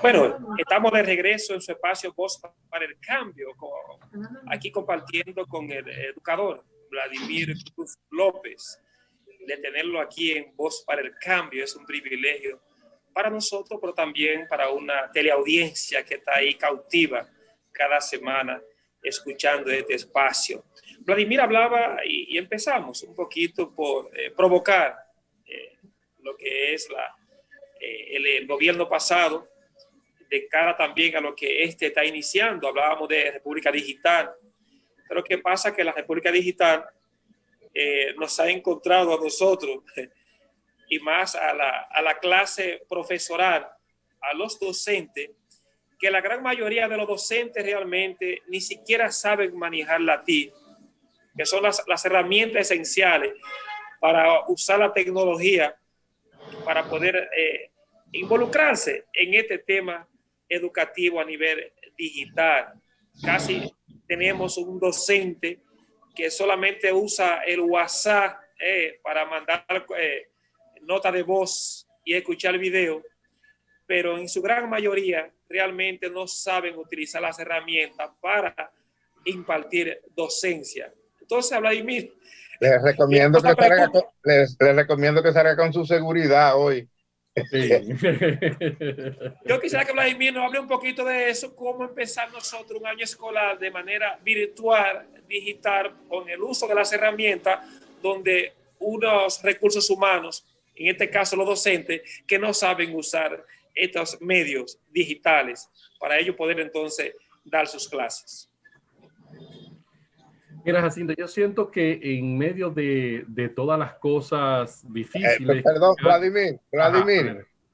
Bueno, estamos de regreso en su espacio Voz para el Cambio, aquí compartiendo con el educador Vladimir Cruz López. De tenerlo aquí en Voz para el Cambio es un privilegio para nosotros, pero también para una teleaudiencia que está ahí cautiva cada semana escuchando este espacio. Vladimir hablaba y empezamos un poquito por provocar lo que es el gobierno pasado de cara también a lo que este está iniciando. Hablábamos de República Digital, pero ¿qué pasa? Que la República Digital nos ha encontrado a nosotros y más a la clase profesoral, a los docentes, que la gran mayoría de los docentes realmente ni siquiera saben manejar la TIC, que son las herramientas esenciales para usar la tecnología para poder involucrarse en este tema educativo a nivel digital. Casi tenemos un docente que solamente usa el WhatsApp para mandar nota de voz y escuchar video, pero en su gran mayoría realmente no saben utilizar las herramientas para impartir docencia. Entonces, Vladimir, les recomiendo que salga con su seguridad hoy. Sí. Yo quisiera que Vladimir nos hable un poquito de eso, cómo empezar nosotros un año escolar de manera virtual, digital, con el uso de las herramientas, donde unos recursos humanos, en este caso los docentes, que no saben usar estos medios digitales para ellos poder entonces dar sus clases. Mira, Jacinto, yo siento que en medio de todas las cosas difíciles... Perdón, Vladimir. Ajá,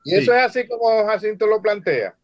¿y eso es así como Jacinto lo plantea?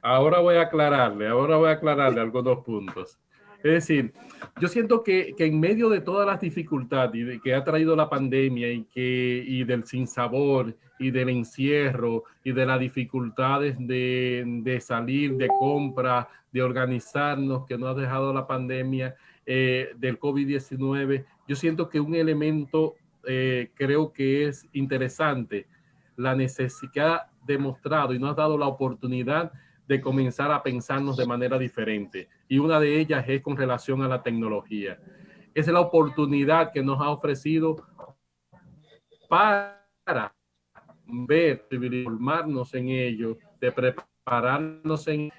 Ahora voy a aclararle algunos puntos. Es decir, yo siento que en medio de todas las dificultades que ha traído la pandemia y del sinsabor y del encierro y de las dificultades de salir, de compra, de organizarnos, que nos ha dejado la pandemia del COVID-19, yo siento que un elemento creo que es interesante, la necesidad que ha demostrado y nos ha dado la oportunidad de comenzar a pensarnos de manera diferente. Y una de ellas es con relación a la tecnología. Esa es la oportunidad que nos ha ofrecido para ver, de formarnos en ello, de prepararnos en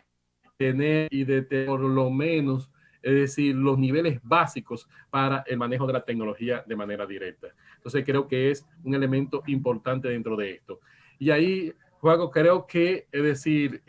tener y de por lo menos, es decir, los niveles básicos para el manejo de la tecnología de manera directa. Entonces creo que es un elemento importante dentro de esto. Y ahí, Juaco, creo que, es decir,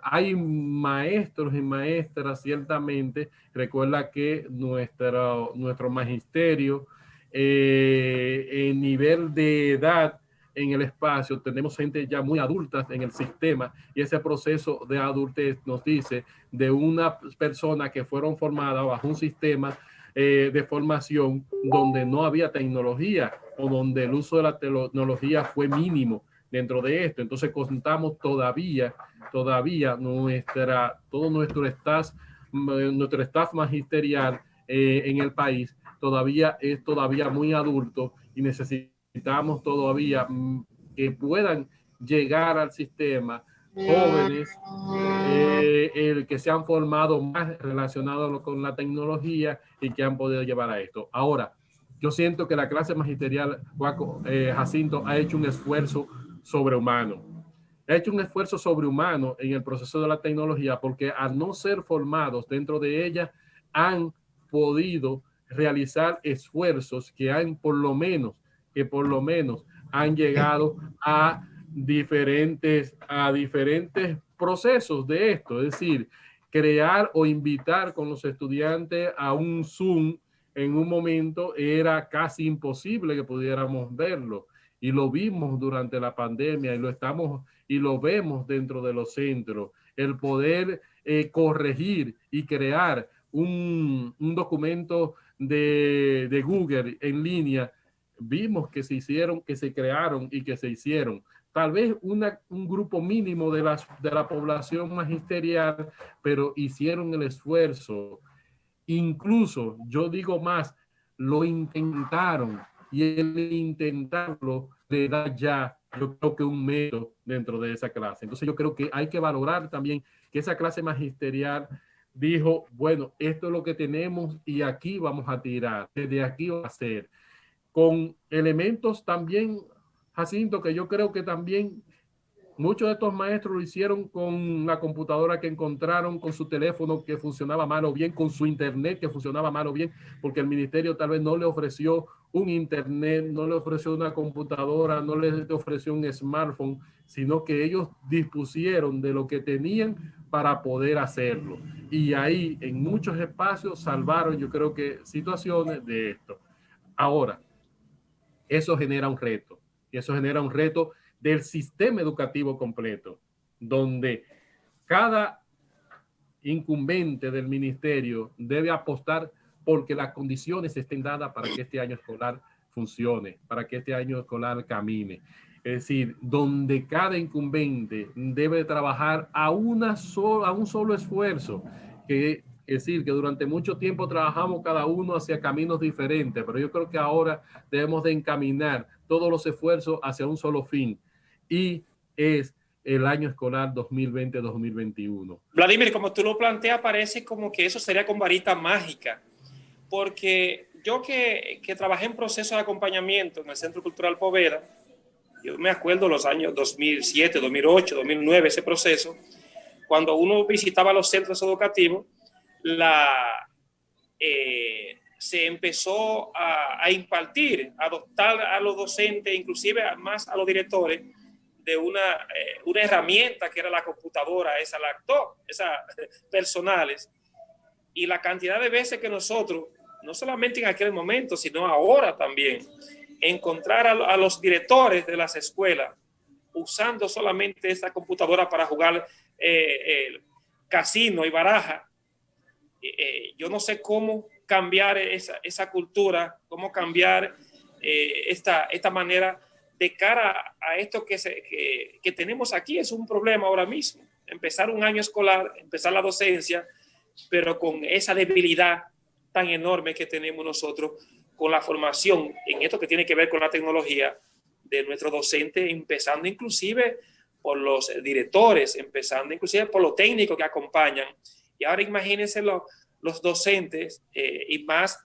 hay maestros y maestras, ciertamente. Recuerda que nuestro magisterio, en nivel de edad, en el espacio, tenemos gente ya muy adulta en el sistema y ese proceso de adultez nos dice de una persona que fueron formadas bajo un sistema de formación donde no había tecnología o donde el uso de la tecnología fue mínimo dentro de esto. Entonces contamos todavía todo nuestro staff magisterial en el país es todavía muy adulto y necesitamos todavía que puedan llegar al sistema jóvenes que se han formado más relacionados con la tecnología y que han podido llevar a esto. Ahora, yo siento que la clase magisterial, Jacinto, ha hecho un esfuerzo sobrehumano. Ha hecho un esfuerzo sobrehumano en el proceso de la tecnología porque al no ser formados dentro de ella han podido realizar esfuerzos que por lo menos han llegado a diferentes procesos de esto, es decir, crear o invitar con los estudiantes a un Zoom en un momento era casi imposible que pudiéramos verlo y lo vimos durante la pandemia y lo vemos dentro de los centros, el poder corregir y crear un documento de Google en línea. Vimos que se crearon y que se hicieron. Tal vez un grupo mínimo de la población magisterial, pero hicieron el esfuerzo. Incluso, yo digo más, lo intentaron y el intentarlo le da ya yo creo que un método dentro de esa clase. Entonces yo creo que hay que valorar también que esa clase magisterial dijo, bueno, esto es lo que tenemos y aquí vamos a tirar, desde aquí va a ser, con elementos también, Jacinto, que yo creo que también muchos de estos maestros lo hicieron con la computadora que encontraron, con su teléfono que funcionaba mal o bien, con su internet que funcionaba mal o bien, porque el ministerio tal vez no le ofreció un internet, no le ofreció una computadora, no le ofreció un smartphone, sino que ellos dispusieron de lo que tenían para poder hacerlo. Y ahí, en muchos espacios, salvaron, yo creo que, situaciones de esto. Ahora, eso genera un reto, y eso genera un reto del sistema educativo completo, donde cada incumbente del ministerio debe apostar porque las condiciones estén dadas para que este año escolar funcione, para que este año escolar camine. Es decir, donde cada incumbente debe trabajar a un solo esfuerzo, que es decir, que durante mucho tiempo trabajamos cada uno hacia caminos diferentes, pero yo creo que ahora debemos de encaminar todos los esfuerzos hacia un solo fin, y es el año escolar 2020-2021. Vladimir, como tú lo planteas, parece como que eso sería con varita mágica, porque yo que trabajé en proceso de acompañamiento en el Centro Cultural Poveda, yo me acuerdo los años 2007, 2008, 2009, ese proceso, cuando uno visitaba los centros educativos, se empezó a impartir, a adoptar a los docentes, inclusive más a los directores, de una herramienta que era la computadora, esa laptop, esas personales. Y la cantidad de veces que nosotros, no solamente en aquel momento, sino ahora también, encontrar a los directores de las escuelas usando solamente esta computadora para jugar casino y baraja. Yo no sé cómo cambiar esa cultura, cómo cambiar esta manera de cara a esto que tenemos aquí. Es un problema ahora mismo. Empezar un año escolar, empezar la docencia, pero con esa debilidad tan enorme que tenemos nosotros con la formación en esto que tiene que ver con la tecnología de nuestros docentes, empezando inclusive por los directores, empezando inclusive por los técnicos que acompañan. Y ahora imagínense los docentes y más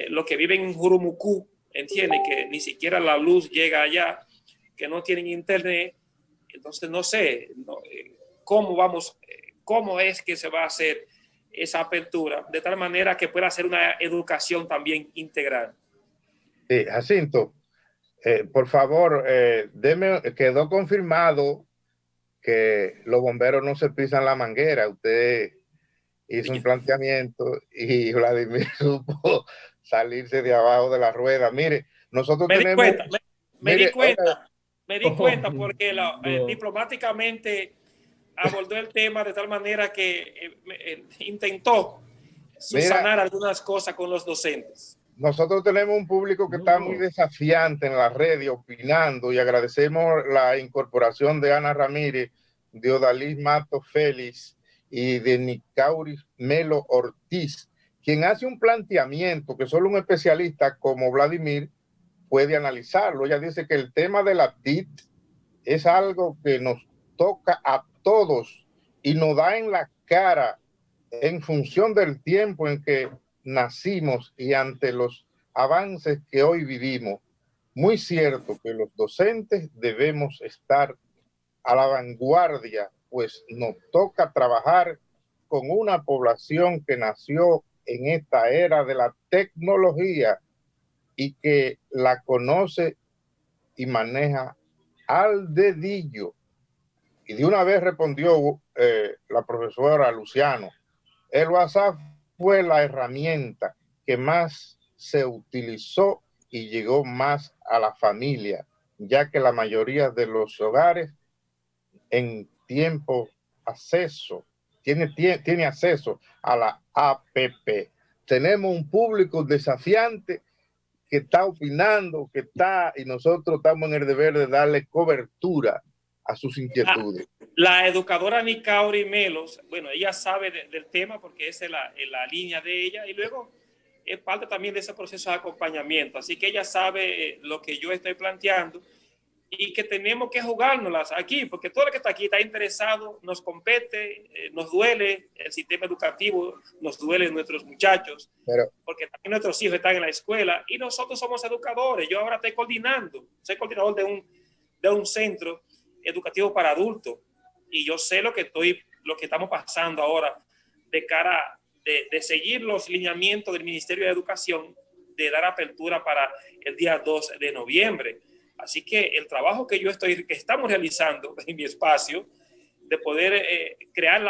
los que viven en Jurumucú, entienden que ni siquiera la luz llega allá, que no tienen internet. Entonces no sé cómo es que se va a hacer esa apertura de tal manera que pueda ser una educación también integral. Jacinto, por favor, quedó confirmado que los bomberos no se pisan la manguera. Usted hizo un planteamiento y Vladimir supo salirse de abajo de la rueda. Mire, nosotros me tenemos... Me di cuenta porque diplomáticamente abordó el tema de tal manera que intentó subsanar algunas cosas con los docentes. Nosotros tenemos un público que está muy desafiante en la red y opinando, y agradecemos la incorporación de Ana Ramírez, de Odalis Mato Félix y de Nicauris Melo Ortiz, quien hace un planteamiento que solo un especialista como Vladimir puede analizarlo. Ella dice que el tema de la TIC es algo que nos toca a todos y nos da en la cara en función del tiempo en que nacimos y ante los avances que hoy vivimos. Muy cierto que los docentes debemos estar a la vanguardia, pues nos toca trabajar con una población que nació en esta era de la tecnología y que la conoce y maneja al dedillo. Y de una vez respondió la profesora Luciano, el WhatsApp fue la herramienta que más se utilizó y llegó más a la familia, ya que la mayoría de los hogares en tiempo tiene acceso a la APP. Tenemos un público desafiante que está opinando, y nosotros estamos en el deber de darle cobertura a sus inquietudes. La educadora Nicauris Melos, bueno, ella sabe del tema porque esa es la línea de ella, y luego es parte también de ese proceso de acompañamiento, así que ella sabe lo que yo estoy planteando, y que tenemos que jugárnoslas aquí, porque todo el que está aquí está interesado, nos compete, nos duele el sistema educativo, nos duele nuestros muchachos, porque también nuestros hijos están en la escuela y nosotros somos educadores. Yo ahora estoy coordinando, soy coordinador de un centro educativo para adultos y yo sé lo que estamos pasando ahora de cara de seguir los lineamientos del Ministerio de Educación, de dar apertura para el día 2 de noviembre. Así que el trabajo que estamos realizando en mi espacio, de poder crear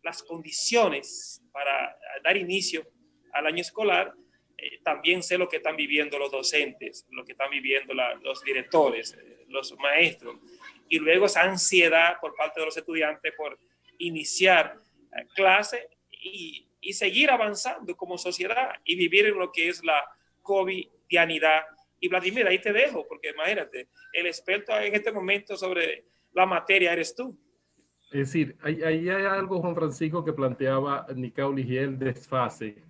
las condiciones para dar inicio al año escolar, también sé lo que están viviendo los docentes, lo que están viviendo los directores, los maestros, y luego esa ansiedad por parte de los estudiantes por iniciar clase y seguir avanzando como sociedad y vivir en lo que es la covidianidad. Y Vladimir, ahí te dejo, porque imagínate, el experto en este momento sobre la materia eres tú. Es decir, ahí hay algo, Juan Francisco, que planteaba Nicauli, y el desfase.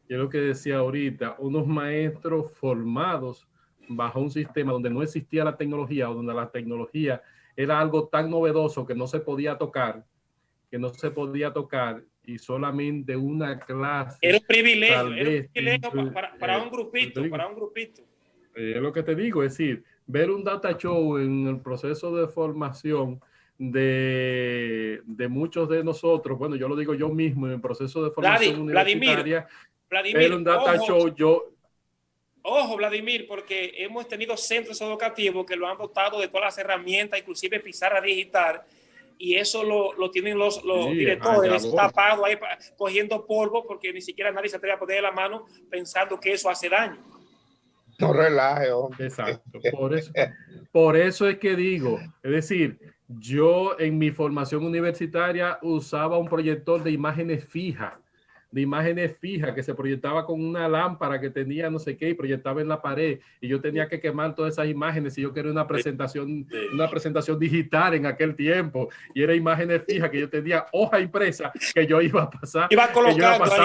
Yo lo que decía ahorita, unos maestros formados bajo un sistema donde no existía la tecnología, o donde la tecnología era algo tan novedoso que no se podía tocar, y solamente una clase. Era un privilegio para un grupito. Es lo que te digo, es decir, ver un data show en el proceso de formación de muchos de nosotros, bueno, yo lo digo yo mismo, en el proceso de formación universitaria, Vladimir, ver un data show, Ojo, Vladimir, porque hemos tenido centros educativos que lo han dotado de todas las herramientas, inclusive pizarra digital, y eso lo tienen los directores tapados ahí, cogiendo polvo, porque ni siquiera nadie se atreve a poner la mano pensando que eso hace daño. No relaje, hombre. Exacto. Por eso es que digo, es decir, yo en mi formación universitaria usaba un proyector de imágenes fijas que se proyectaba con una lámpara que tenía no sé qué y proyectaba en la pared, y yo tenía que quemar todas esas imágenes si yo quería una presentación digital en aquel tiempo, y era imágenes fijas que yo tenía hoja impresa que yo iba a pasar,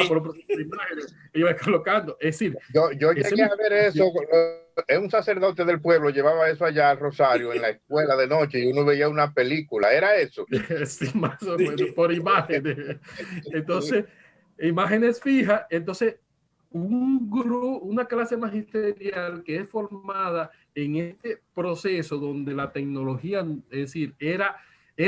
por un proceso de imágenes, iba colocando. Es decir, yo llegué a ver eso. Un sacerdote del pueblo llevaba eso allá al Rosario en la escuela de noche y uno veía una película. ¿Era eso? Sí, más o menos, por imágenes. Entonces, imágenes fijas. Entonces, una clase magisterial que es formada en este proceso donde la tecnología, es decir, era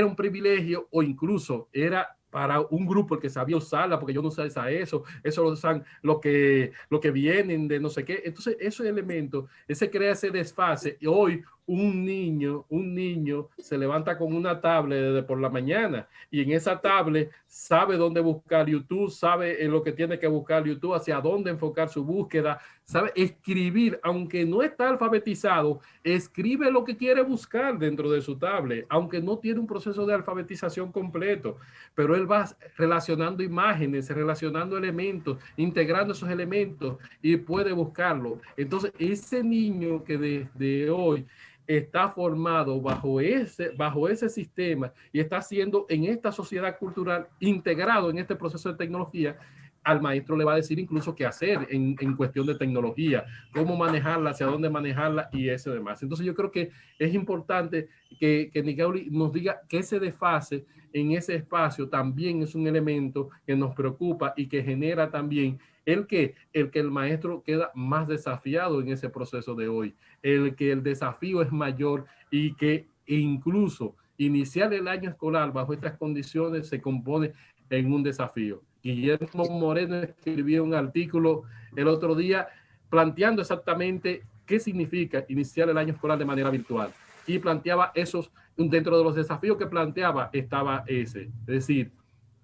un privilegio, o incluso era para un grupo el que sabía usarla, porque yo no sé eso lo usan lo que vienen de no sé qué. Entonces, esos elementos, ese crea ese desfase. Y hoy un niño se levanta con una tablet desde por la mañana, y en esa tablet sabe dónde buscar YouTube, sabe en lo que tiene que buscar YouTube, hacia dónde enfocar su búsqueda, sabe escribir, aunque no está alfabetizado, escribe lo que quiere buscar dentro de su tablet, aunque no tiene un proceso de alfabetización completo, pero él va relacionando imágenes, relacionando elementos, integrando esos elementos y puede buscarlo. Entonces, ese niño que desde hoy está formado bajo ese sistema y está siendo en esta sociedad cultural integrado en este proceso de tecnología, al maestro le va a decir incluso qué hacer en cuestión de tecnología, cómo manejarla, hacia dónde manejarla y eso demás. Entonces yo creo que es importante que Nicauli nos diga que ese desfase en ese espacio también es un elemento que nos preocupa y que genera también el que el maestro queda más desafiado en ese proceso de hoy, el que el desafío es mayor y que incluso iniciar el año escolar bajo estas condiciones se compone en un desafío. Guillermo Moreno escribió un artículo el otro día planteando exactamente qué significa iniciar el año escolar de manera virtual, y planteaba esos, dentro de los desafíos que planteaba estaba ese, es decir,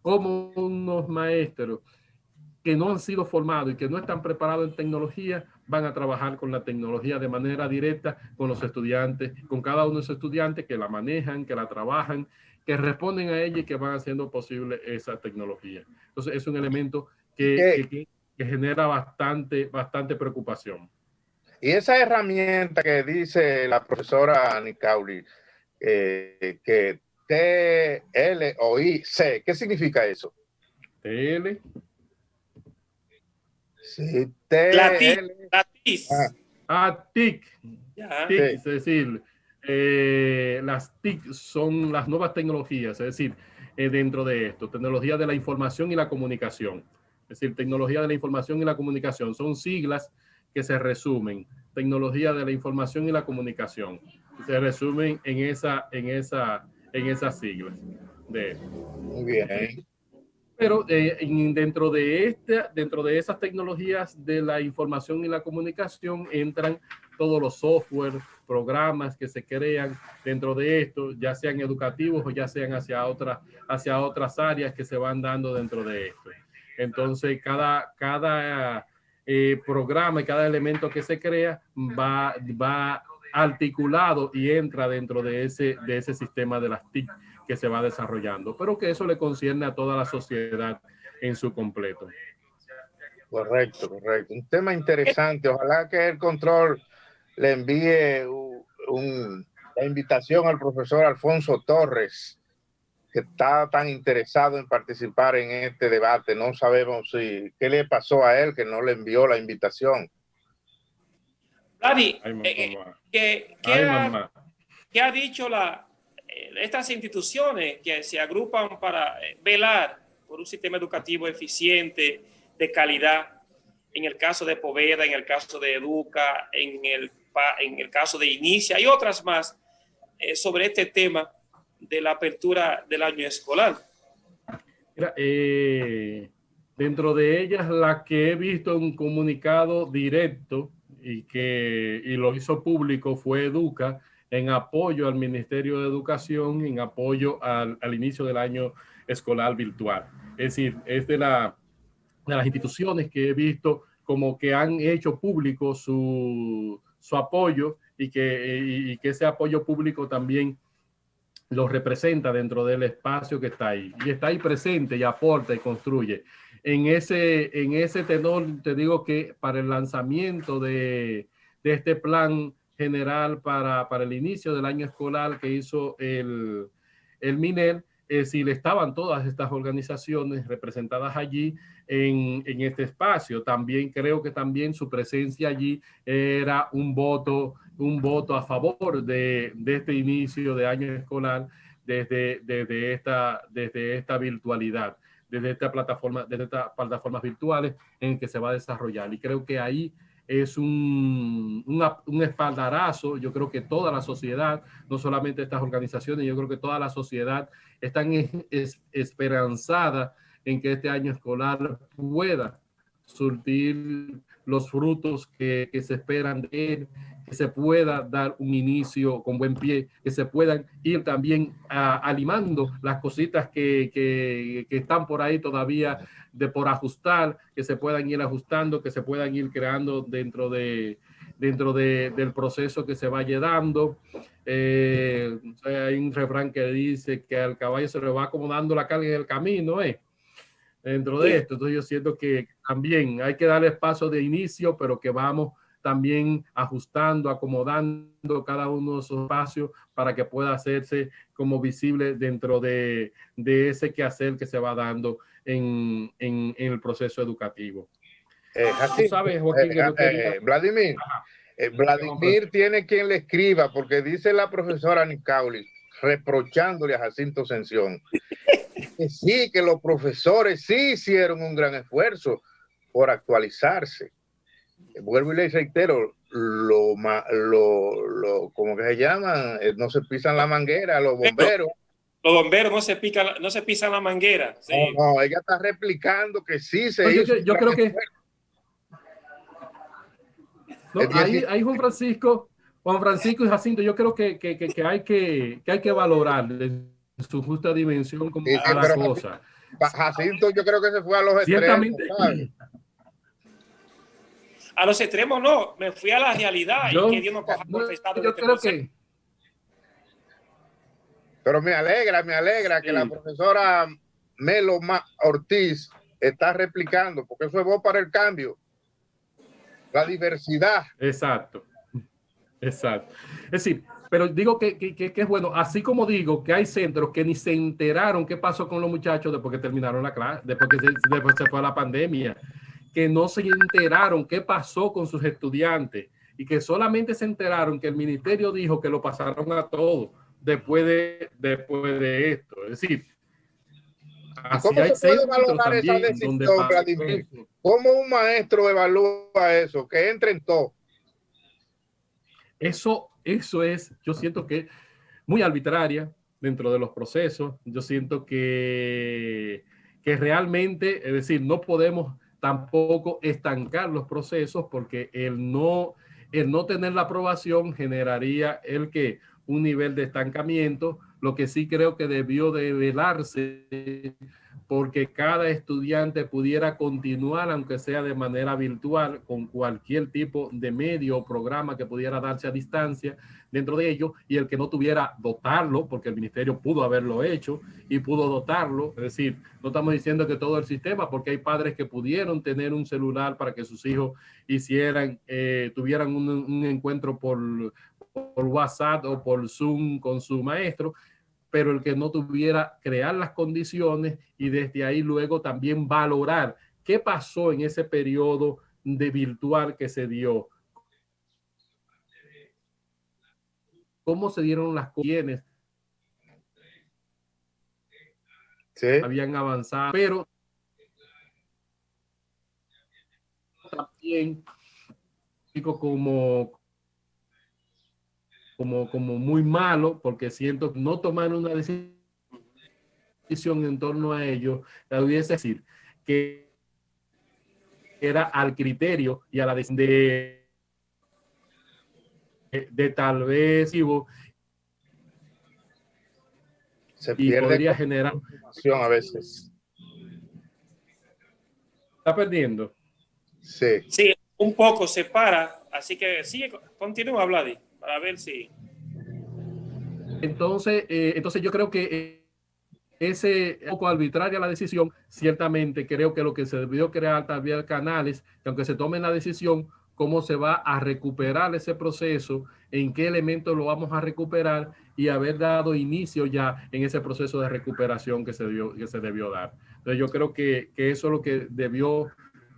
cómo unos maestros que no han sido formados y que no están preparados en tecnología van a trabajar con la tecnología de manera directa con los estudiantes, con cada uno de esos estudiantes que la manejan, que la trabajan, que responden a ella y que van haciendo posible esa tecnología. Entonces es un elemento que genera bastante preocupación. Y esa herramienta que dice la profesora Nicauli, que TL o IC, ¿qué significa eso? TL. Sí, TL. TIC. TIC, es decir, las TIC son las nuevas tecnologías, es decir, dentro de esto, tecnología de la información y la comunicación. Es decir, tecnología de la información y la comunicación. Son siglas que se resumen. Tecnología de la información y la comunicación. Se resumen en esas siglas. Muy bien. Pero dentro de esas tecnologías de la información y la comunicación entran todos los software, programas que se crean dentro de esto, ya sean educativos o ya sean hacia otras áreas que se van dando dentro de esto. Entonces, cada programa y cada elemento que se crea va articulado y entra dentro de ese sistema de las TIC que se va desarrollando, pero que eso le concierne a toda la sociedad en su completo. Correcto, correcto. Un tema interesante. Ojalá que el control le envíe la invitación al profesor Alfonso Torres, que está tan interesado en participar en este debate. No sabemos qué le pasó a él que no le envió la invitación. Vladi, ¿qué ha dicho estas instituciones que se agrupan para velar por un sistema educativo eficiente, de calidad, en el caso de Poveda, en el caso de Educa, en el caso de Inicia y otras más, sobre este tema de la apertura del año escolar? Mira, dentro de ellas, la que he visto un comunicado directo y lo hizo público fue Educa, en apoyo al Ministerio de Educación, en apoyo al inicio del año escolar virtual. Es decir, es de las instituciones que he visto como que han hecho público su apoyo y que ese apoyo público también lo representa dentro del espacio que está ahí. Y está ahí presente y aporta y construye. En ese tenor, te digo que para el lanzamiento de este plan general para el inicio del año escolar que hizo el MINER, si estaban todas estas organizaciones representadas allí en este espacio. También creo que también su presencia allí era un voto a favor de este inicio de año escolar desde esta virtualidad, desde estas plataformas virtuales en que se va a desarrollar. Y creo que ahí es un espaldarazo. Yo creo que toda la sociedad, no solamente estas organizaciones, yo creo que toda la sociedad están esperanzada en que este año escolar pueda surtir los frutos que se esperan de él, que se pueda dar un inicio con buen pie, que se puedan ir también animando las cositas que están por ahí todavía por ajustar, que se puedan ir ajustando, que se puedan ir creando dentro del proceso que se vaya dando. Hay un refrán que dice que al caballo se le va acomodando la carga en el camino, dentro de esto. Entonces yo siento que también hay que darle espacio de inicio, pero que vamos también ajustando, acomodando cada uno de esos espacios para que pueda hacerse como visible dentro de ese quehacer que se va dando en el proceso educativo. Tú sabes, Joaquín, Vladimir, Vladimir tiene quien le escriba, porque dice la profesora Nicauli, reprochándole a Jacinto Ascensión, que sí, que los profesores sí hicieron un gran esfuerzo por actualizarse. Vuelvo y le reitero, ¿cómo que se llaman? No se pisan la manguera, los bomberos. Los bomberos no se pisan la manguera. Sí. No, ella está replicando que sí se hizo. Yo creo que ahí Juan Francisco y Jacinto, yo creo que hay que valorar en su justa dimensión como cada cosa. Jacinto, yo creo que se fue a los extremos, ¿sabes? A los extremos no, me fui a la realidad y que Dios no coja por festado. Yo creo que... Pero me alegra que la profesora Melo Ortiz está replicando, porque eso es voz para el cambio. La diversidad. Exacto. Es decir, pero digo que es bueno, así como digo que hay centros que ni se enteraron qué pasó con los muchachos después que terminaron la clase, después se fue a la pandemia, que no se enteraron qué pasó con sus estudiantes, y que solamente se enteraron que el ministerio dijo que lo pasaron a todos después de esto. Es decir, ¿Y así cómo hay se puede centros valorar esa también donde decisión, Vladimir? ¿Cómo un maestro evalúa eso? Que entre en todo. Eso es, yo siento que muy arbitraria dentro de los procesos. Yo siento que realmente, es decir, no podemos tampoco estancar los procesos porque el no tener la aprobación generaría un nivel de estancamiento. Lo que sí creo que debió de velarse porque cada estudiante pudiera continuar, aunque sea de manera virtual, con cualquier tipo de medio o programa que pudiera darse a distancia dentro de ello, y el que no tuviera, dotarlo, porque el ministerio pudo haberlo hecho y pudo dotarlo. Es decir, no estamos diciendo que todo el sistema, porque hay padres que pudieron tener un celular para que sus hijos tuvieran un encuentro por WhatsApp o por Zoom con su maestro, pero el que no tuviera, crear las condiciones y desde ahí luego también valorar qué pasó en ese periodo de virtual que se dio, cómo se dieron las cuestiones, sí, habían avanzado, pero también como muy malo, porque siento que no tomaron una decisión en torno a ello, la hubiese decir que era al criterio y a la de tal vez se y pierde podría generar. información a veces. Está perdiendo. Sí. Sí, un poco se para, así que sigue, continúa, Vladi, para ver si. Entonces yo creo que ese poco arbitraria la decisión. Ciertamente creo que lo que se debió crear también canales, que aunque se tome la decisión, cómo se va a recuperar ese proceso, en qué elementos lo vamos a recuperar y haber dado inicio ya en ese proceso de recuperación que se debió dar. Entonces yo creo que eso es lo que debió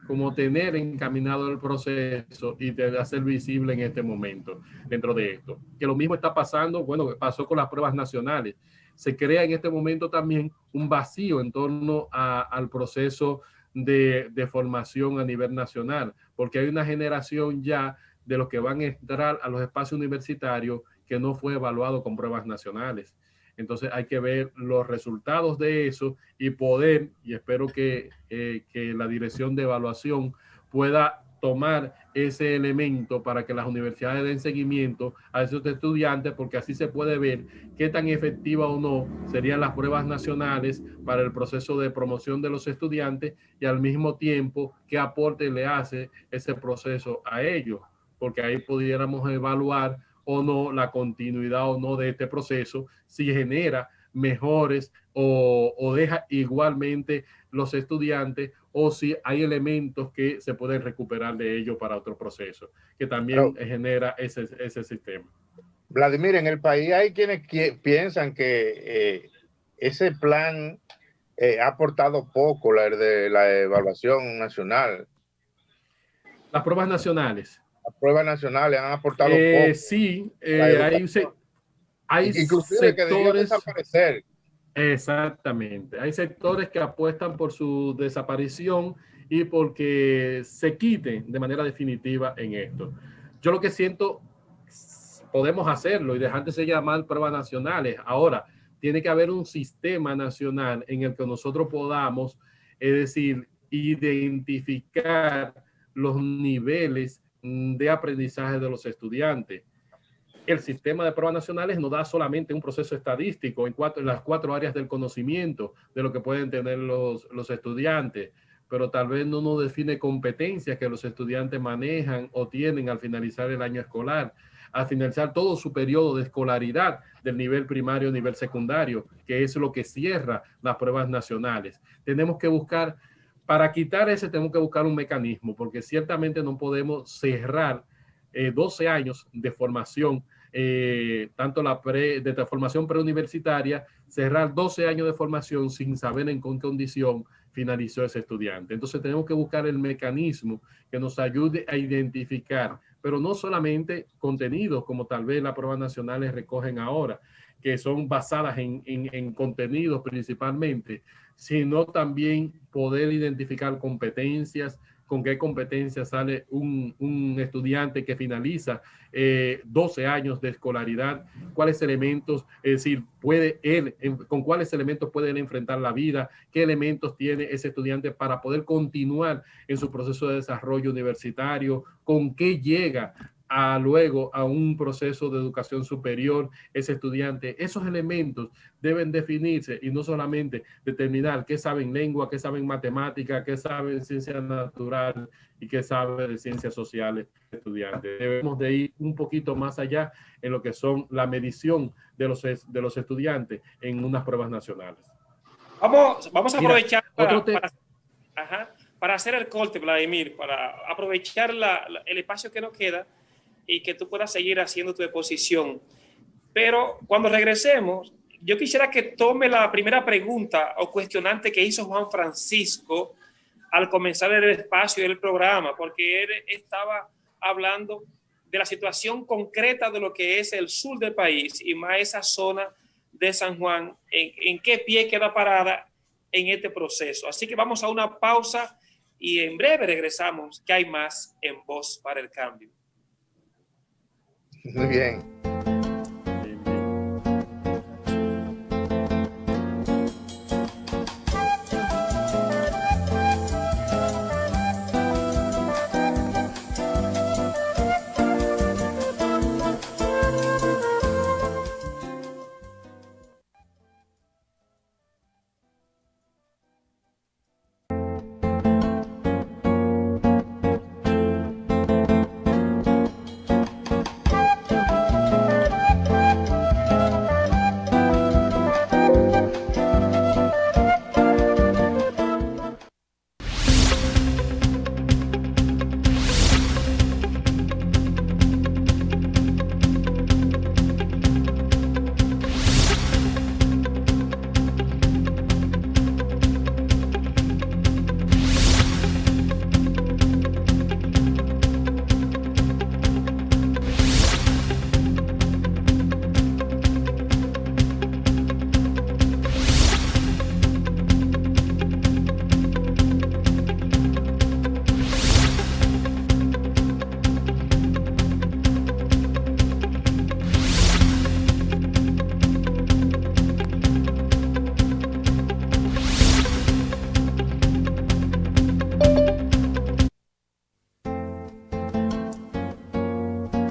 como tener encaminado el proceso y de hacer visible en este momento dentro de esto. Que lo mismo está pasando, bueno, pasó con las pruebas nacionales. Se crea en este momento también un vacío en torno al proceso de formación a nivel nacional, porque hay una generación ya de los que van a entrar a los espacios universitarios que no fue evaluado con pruebas nacionales. Entonces hay que ver los resultados de eso y poder, y espero que la dirección de evaluación pueda tomar ese elemento para que las universidades den seguimiento a esos estudiantes, porque así se puede ver qué tan efectiva o no serían las pruebas nacionales para el proceso de promoción de los estudiantes y al mismo tiempo qué aporte le hace ese proceso a ellos, porque ahí pudiéramos evaluar o no la continuidad o no de este proceso, si genera mejores o deja igualmente los estudiantes o si hay elementos que se pueden recuperar de ello para otro proceso, que también genera ese sistema. Vladimir, en el país hay quienes piensan que ese plan ha aportado poco, la de la evaluación nacional. Las pruebas nacionales. Las pruebas nacionales han aportado poco. Sí, hay inclusive que debió desaparecer. Exactamente. Hay sectores que apuestan por su desaparición y porque se quite de manera definitiva en esto. Yo lo que siento, podemos hacerlo y dejar de ser llamar pruebas nacionales. Ahora, tiene que haber un sistema nacional en el que nosotros podamos, es decir, identificar los niveles de aprendizaje de los estudiantes. El sistema de pruebas nacionales no da solamente un proceso estadístico en las 4 áreas del conocimiento de lo que pueden tener los estudiantes, pero tal vez no nos define competencias que los estudiantes manejan o tienen al finalizar el año escolar, al finalizar todo su periodo de escolaridad del nivel primario, nivel secundario, que es lo que cierra las pruebas nacionales. Tenemos que buscar, para quitar ese, tenemos que buscar un mecanismo, porque ciertamente no podemos cerrar 12 años de formación, tanto de formación preuniversitaria, cerrar 12 años de formación sin saber en qué condición finalizó ese estudiante. Entonces tenemos que buscar el mecanismo que nos ayude a identificar pero no solamente contenidos como tal vez las pruebas nacionales recogen ahora, que son basadas en contenidos principalmente, sino también poder identificar competencias, con qué competencias sale un estudiante que finaliza 12 años de escolaridad, cuáles elementos, es decir, con cuáles elementos puede él enfrentar la vida, qué elementos tiene ese estudiante para poder continuar en su proceso de desarrollo universitario, con qué llega luego a un proceso de educación superior ese estudiante. Esos elementos deben definirse y no solamente determinar qué saben lengua, qué saben matemática, qué saben ciencia natural y qué saben de ciencias sociales estudiantes. Debemos de ir un poquito más allá en lo que son la medición de los estudiantes en unas pruebas nacionales. Vamos a aprovechar para hacer el corte, Vladimir, para aprovechar el espacio que nos queda y que tú puedas seguir haciendo tu exposición. Pero cuando regresemos, yo quisiera que tome la primera pregunta o cuestionante que hizo Juan Francisco al comenzar el espacio del programa, porque él estaba hablando de la situación concreta de lo que es el sur del país y más esa zona de San Juan, en qué pie queda parada en este proceso. Así que vamos a una pausa y en breve regresamos, que hay más en Voz para el Cambio. Muy bien.